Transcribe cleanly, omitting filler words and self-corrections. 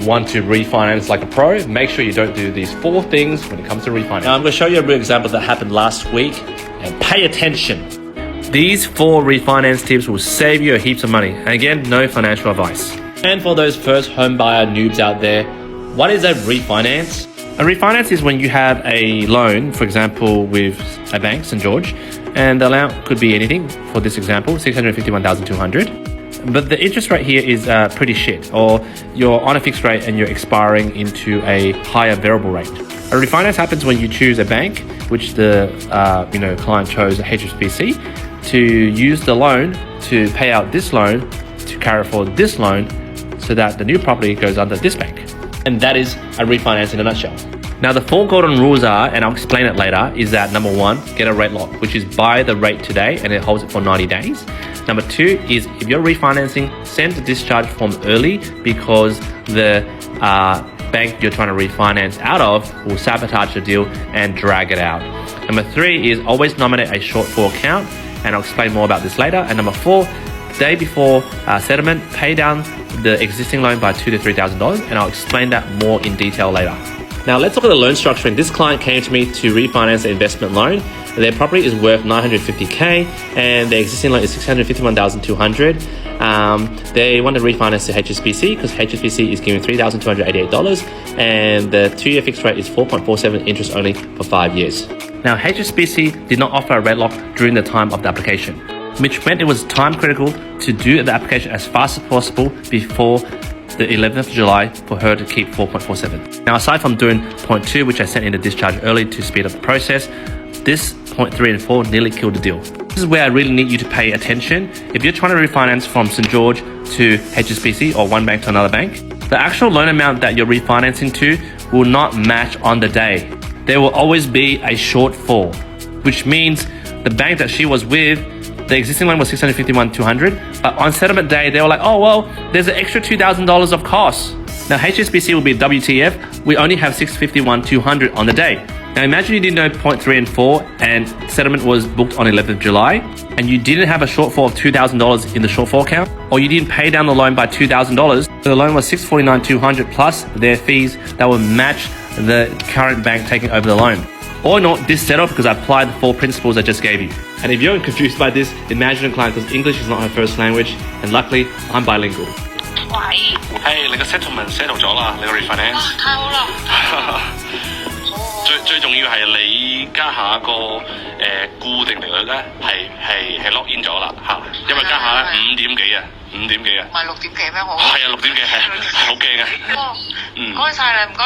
want to refinance like a pro, make sure you don't do these 4 things when it comes to refinance. Now I'm going to show you a real example that happened last week, and pay attention. These 4 refinance tips will save you heaps of money. And again, no financial advice. And for those first home buyer noobs out there, what is a refinance? A refinance is when you have a loan, for example, with a bank, St. George, and the amount could be anything. For this example, $651,200. But the interest rate here is pretty shit, or you're on a fixed rate and you're expiring into a higher variable rate. A refinance happens when you choose a bank, which the client chose HSBC, to use the loan to pay out this loan to carry forward this loan so that the new property goes under this bank. And that is a refinance in a nutshell. Now the 4 golden rules are, and I'll explain it later, is that number 1, get a rate lock, which is buy the rate today and it holds it for 90 days. Number 2 is if you're refinancing, send the discharge form early because the bank you're trying to refinance out of will sabotage the deal and drag it out. Number 3 is always nominate a shortfall account, and I'll explain more about this later. And number 4, day before settlement, pay down the existing loan by $2,000 to $3,000, and I'll explain that more in detail later. Now let's look at the loan structuring. This client came to me to refinance an investment loan. Their property is worth $950K and their existing loan is $651,200. They want to refinance to HSBC because HSBC is giving $3,288 and the 2-year fixed rate is 4.47 interest only for 5 years. Now HSBC did not offer a rate lock during the time of the application, which meant it was time critical to do the application as fast as possible before the 11th of July for her to keep 4.47. Now, aside from doing point 2, which I sent in the discharge early to speed up the process, this point 3 and 4 nearly killed the deal. This is where I really need you to pay attention. If you're trying to refinance from St. George to HSBC or one bank to another bank, the actual loan amount that you're refinancing to will not match on the day. There will always be a shortfall, which means the bank that she was with, the existing loan was $651,200, but on settlement day, they were like, oh, well, there's an extra $2,000 of costs. Now, HSBC will be WTF, we only have $651,200 on the day. Now, imagine you didn't know point 3 and 4, and settlement was booked on 11th of July, and you didn't have a shortfall of $2,000 in the shortfall account, or you didn't pay down the loan by $2,000. So the loan was $649,200 plus their fees that would match the current bank taking over the loan. Or not this setup because I applied the 4 principles I just gave you. And if you're confused by this, imagine a client because English is not her first language, and luckily I'm bilingual. 喂，係你個 settlement settle 咗啦，你個 refinance。太好啦！最重要係你家下一個固定利率咧係 lock in 咗啦嚇，因為家下咧5點幾啊，5點幾啊。唔係6點幾咩？好。係啊，6點幾係好驚啊。唔該晒你，唔該。